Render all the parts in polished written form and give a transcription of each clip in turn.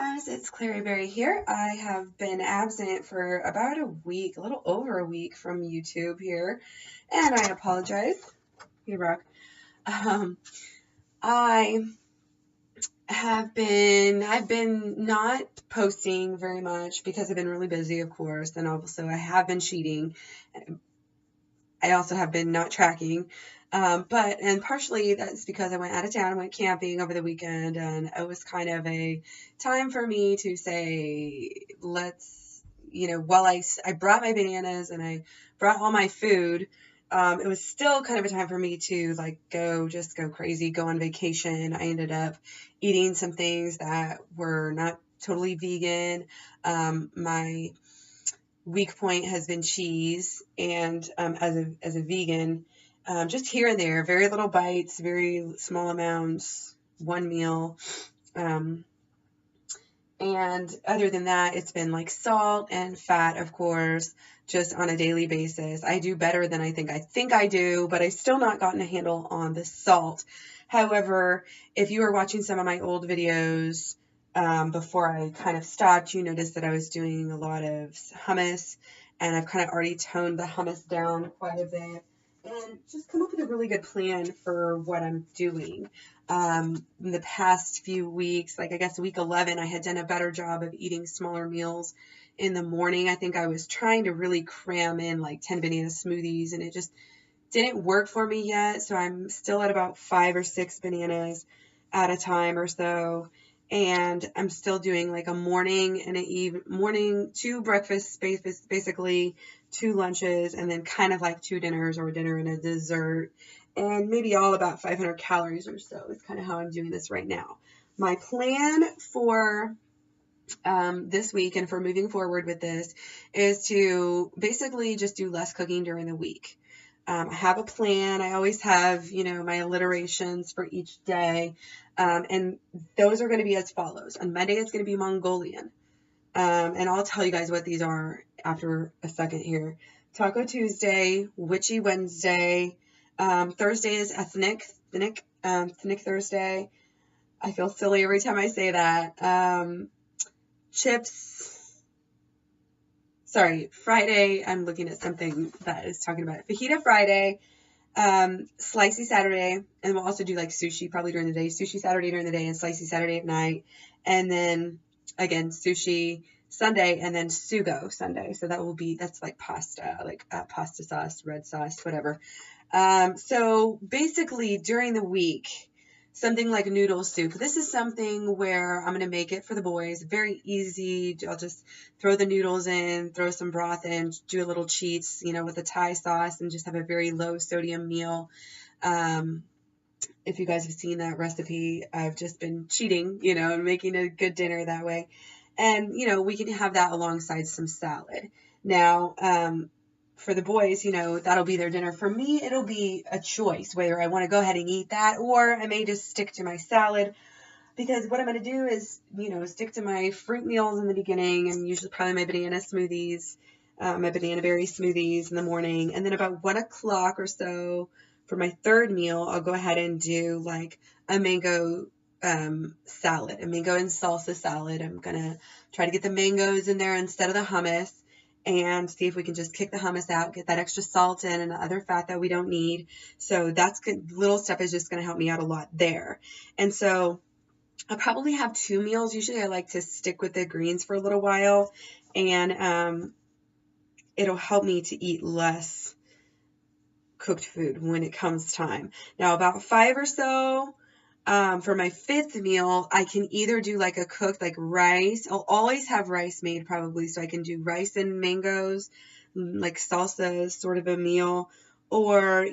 guys, it's Clary Berry here. I have been absent for about a week, a little over a week from YouTube here, and I apologize. Hey, Rock. I I've been not posting very much because I've been really busy, of course, and also I have been cheating. I also have been not tracking. And partially that's because I went out of town, I went camping over the weekend, and it was kind of a time for me to say, while I brought my bananas and I brought all my food, it was still kind of a time for me to just go crazy, go on vacation. I ended up eating some things that were not totally vegan. My weak point has been cheese, and as a vegan, just here and there, very little bites, very small amounts, one meal. And other than that, it's been like salt and fat, of course, just on a daily basis. I do better than I think I do, but I've still not gotten a handle on the salt. However, if you were watching some of my old videos, before I kind of stopped, you noticed that I was doing a lot of hummus, and I've kind of already toned the hummus down quite a bit and just come up with a really good plan for what I'm doing. In the past few weeks, I guess week 11, I had done a better job of eating smaller meals in the morning. I think I was trying to really cram in like 10 banana smoothies, and it just didn't work for me yet. So I'm still at about 5 or 6 bananas at a time or so. And I'm still doing like a morning and morning, 2 breakfasts, basically 2 lunches, and then kind of like 2 dinners, or a dinner and a dessert, and maybe all about 500 calories or so is kind of how I'm doing this right now. My plan for this week and for moving forward with this is to basically just do less cooking during the week. I have a plan. I always have, my alliterations for each day. And those are going to be as follows. On Monday, it's going to be Mongolian. And I'll tell you guys what these are after a second here. Taco Tuesday, Witchy Wednesday. Thursday is ethnic Thursday. I feel silly every time I say that. Friday, I'm looking at something that is talking about it. Fajita Friday, slicey Saturday, and we'll also do like sushi probably during the day, sushi Saturday during the day, and slicey Saturday at night, and then again sushi Sunday, and then sugo Sunday. So that's like pasta, pasta sauce, red sauce, whatever. So basically during the week, something like noodle soup. This is something where I'm going to make it for the boys. Very easy. I'll just throw the noodles in, throw some broth in, do a little cheats, with a Thai sauce, and just have a very low sodium meal. If you guys have seen that recipe, I've just been cheating, and making a good dinner that way. And, we can have that alongside some salad. Now, for the boys, that'll be their dinner. For me, it'll be a choice whether I want to go ahead and eat that, or I may just stick to my salad, because what I'm going to do is, stick to my fruit meals in the beginning, and usually probably my banana smoothies, my banana berry smoothies in the morning. And then about 1 o'clock or so for my third meal, I'll go ahead and do like a mango salad, a mango and salsa salad. I'm going to try to get the mangoes in there instead of the hummus, and see if we can just kick the hummus out, get that extra salt in and the other fat that we don't need. So that's good. Little stuff is just going to help me out a lot there. And so I'll probably have 2 meals. Usually I like to stick with the greens for a little while, and it'll help me to eat less cooked food when it comes time. Now about 5 or so, for my 5th meal, I can either do like a cooked, like rice. I'll always have rice made probably, so I can do rice and mangoes, like salsa sort of a meal. Or,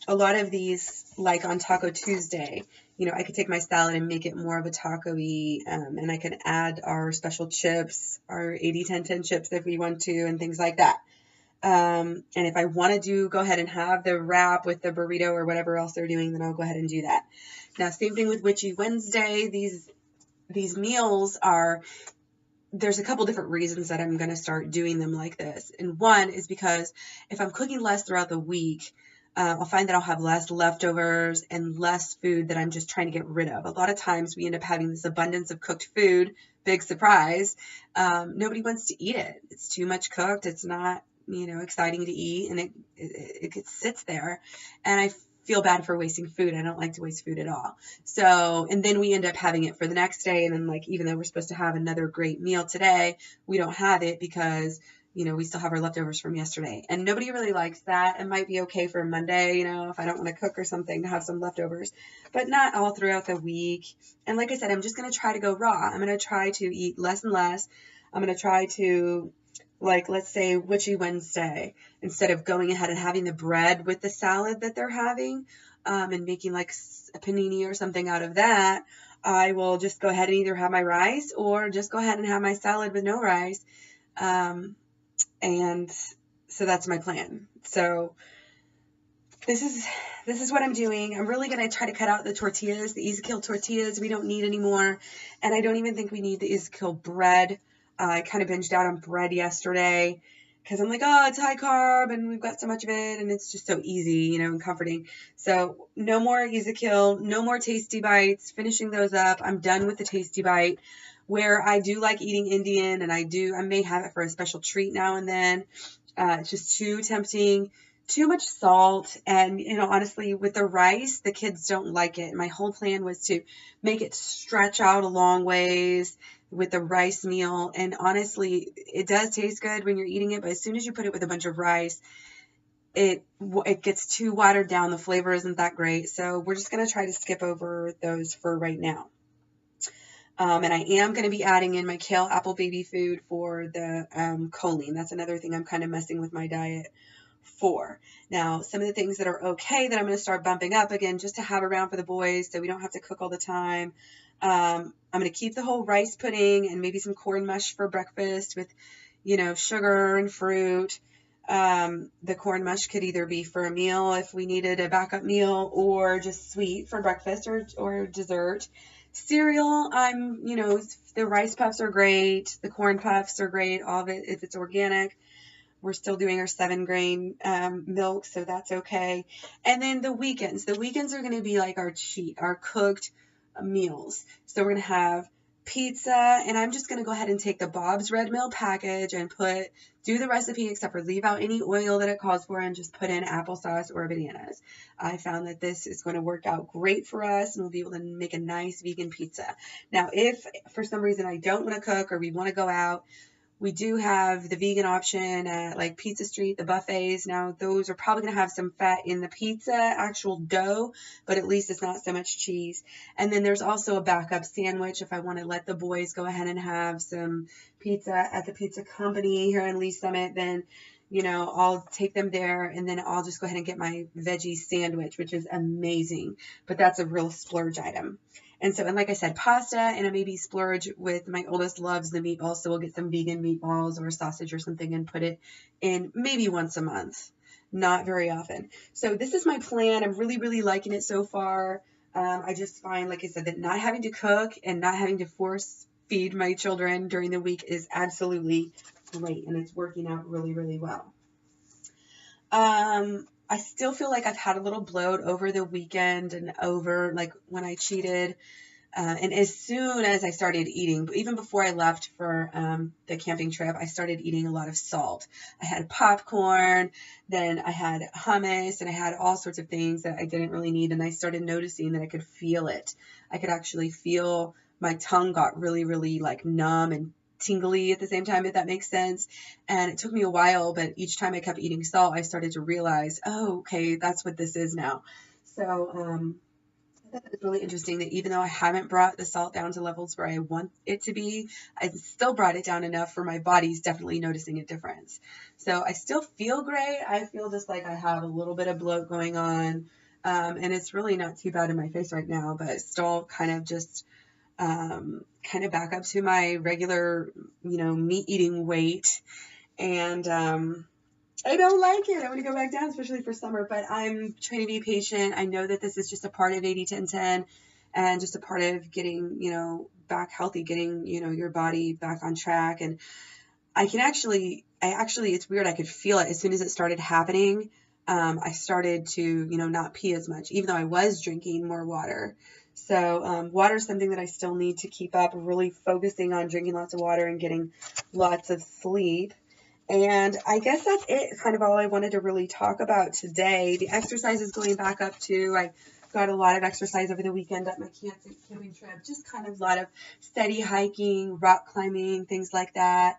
a lot of these, like on Taco Tuesday, I could take my salad and make it more of a taco-y, and I could add our special chips, our 80-10-10 chips if we want to, and things like that. And if I want to go ahead and have the wrap with the burrito or whatever else they're doing, then I'll go ahead and do that. Now, same thing with Witchy Wednesday. These meals there's a couple different reasons that I'm going to start doing them like this. And one is because if I'm cooking less throughout the week, I'll find that I'll have less leftovers and less food that I'm just trying to get rid of. A lot of times we end up having this abundance of cooked food, big surprise. Nobody wants to eat it. It's too much cooked. It's not, exciting to eat, and it sits there. And I feel bad for wasting food. I don't like to waste food at all. So, and then we end up having it for the next day. And then, like, even though we're supposed to have another great meal today, we don't have it because we still have our leftovers from yesterday. And nobody really likes that. It might be okay for Monday, if I don't want to cook or something, to have some leftovers, but not all throughout the week. And like I said, I'm just going to try to go raw. I'm going to try to eat less and less. I'm going to try to, like, let's say Witchy Wednesday, instead of going ahead and having the bread with the salad that they're having, and making like a panini or something out of that, I will just go ahead and either have my rice or just go ahead and have my salad with no rice. And so that's my plan. So this is what I'm doing. I'm really going to try to cut out the tortillas, the Easy Kill tortillas. We don't need anymore. And I don't even think we need the Easy Kill bread. I kind of binged out on bread yesterday because I'm like, oh, it's high carb and we've got so much of it and it's just so easy, and comforting. So no more Easy Kill, no more Tasty Bites, finishing those up. I'm done with the Tasty Bite. Where I do like eating Indian, and I may have it for a special treat now and then. It's just too tempting, too much salt. And, honestly, with the rice, the kids don't like it. My whole plan was to make it stretch out a long ways with the rice meal. And honestly, it does taste good when you're eating it, but as soon as you put it with a bunch of rice, it gets too watered down. The flavor isn't that great. So we're just going to try to skip over those for right now. And I am going to be adding in my kale apple baby food for the choline. That's another thing I'm kind of messing with my diet for. Now, some of the things that are okay that I'm going to start bumping up again just to have around for the boys so we don't have to cook all the time. I'm going to keep the whole rice pudding and maybe some corn mush for breakfast with, sugar and fruit. The corn mush could either be for a meal if we needed a backup meal, or just sweet for breakfast or dessert. Cereal, the rice puffs are great. The corn puffs are great. All of it, if it's organic. We're still doing our 7-grain milk, so that's okay. And then the weekends. The weekends are going to be like our cooked meals. So we're going to have pizza, and I'm just going to go ahead and take the Bob's Red Mill package and do the recipe, except for leave out any oil that it calls for, and just put in applesauce or bananas. I found that this is going to work out great for us, and we'll be able to make a nice vegan pizza. Now, if for some reason I don't want to cook or we want to go out, we do have the vegan option at like Pizza Street, the buffets. Now, those are probably going to have some fat in the pizza, actual dough, but at least it's not so much cheese. And then there's also a backup sandwich if I want to let the boys go ahead and have some pizza at the pizza company here in Lee Summit. Then, I'll take them there, and then I'll just go ahead and get my veggie sandwich, which is amazing. But that's a real splurge item. And like I said, pasta, and I maybe splurge with my oldest loves the meatballs, so we'll get some vegan meatballs or sausage or something and put it in maybe once a month, not very often. So this is my plan. I'm really, really liking it so far. I just find, like I said, that not having to cook and not having to force feed my children during the week is absolutely great, and it's working out really, really well. I still feel like I've had a little bloat over the weekend and over like when I cheated. And as soon as I started eating, even before I left for the camping trip, I started eating a lot of salt. I had popcorn, then I had hummus, and I had all sorts of things that I didn't really need. And I started noticing that I could feel it. I could actually feel my tongue got really, really like numb and tingly at the same time, if that makes sense. And it took me a while, but each time I kept eating salt, I started to realize, oh, okay, that's what this is now. So I thought that was really interesting that even though I haven't brought the salt down to levels where I want it to be, I still brought it down enough for my body's definitely noticing a difference. So I still feel great. I feel just like I have a little bit of bloat going on. And it's really not too bad in my face right now, but still kind of just kind of back up to my regular, meat eating weight. And I don't like it. I want to go back down, especially for summer, but I'm trying to be patient. I know that this is just a part of 80-10-10 and just a part of getting, back healthy, getting, your body back on track. And it's weird. I could feel it as soon as it started happening. I started to, not pee as much, even though I was drinking more water. So water is something that I still need to keep up, really focusing on drinking lots of water and getting lots of sleep. And I guess that's it, kind of all I wanted to really talk about today. The exercise is going back up too. I got a lot of exercise over the weekend at my camping trip, just kind of a lot of steady hiking, rock climbing, things like that.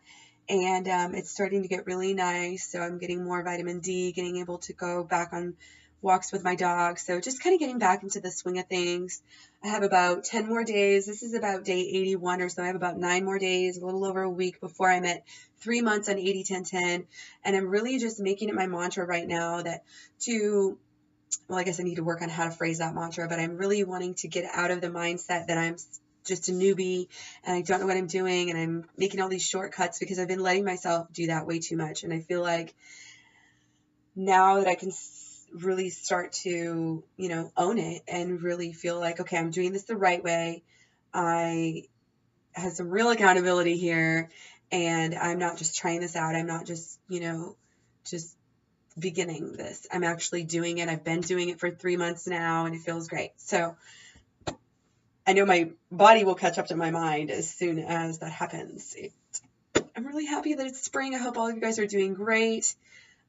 And it's starting to get really nice. So I'm getting more vitamin D, getting able to go back on walks with my dog. So just kind of getting back into the swing of things. I have about 10 more days. This is about day 81 or so. I have about 9 more days, a little over a week before I'm at 3 months on 80-10-10. And I'm really just making it my mantra right now that well, I guess I need to work on how to phrase that mantra, but I'm really wanting to get out of the mindset that I'm just a newbie and I don't know what I'm doing and I'm making all these shortcuts, because I've been letting myself do that way too much. And I feel like now that I can really start to, own it and really feel like, okay, I'm doing this the right way. I have some real accountability here, and I'm not just trying this out. I'm not just, just beginning this. I'm actually doing it. I've been doing it for 3 months now, and it feels great. So I know my body will catch up to my mind as soon as that happens. I'm really happy that it's spring. I hope all of you guys are doing great.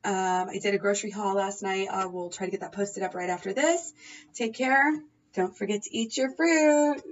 I did a grocery haul last night. I will try to get that posted up right after this. Take care. Don't forget to eat your fruit.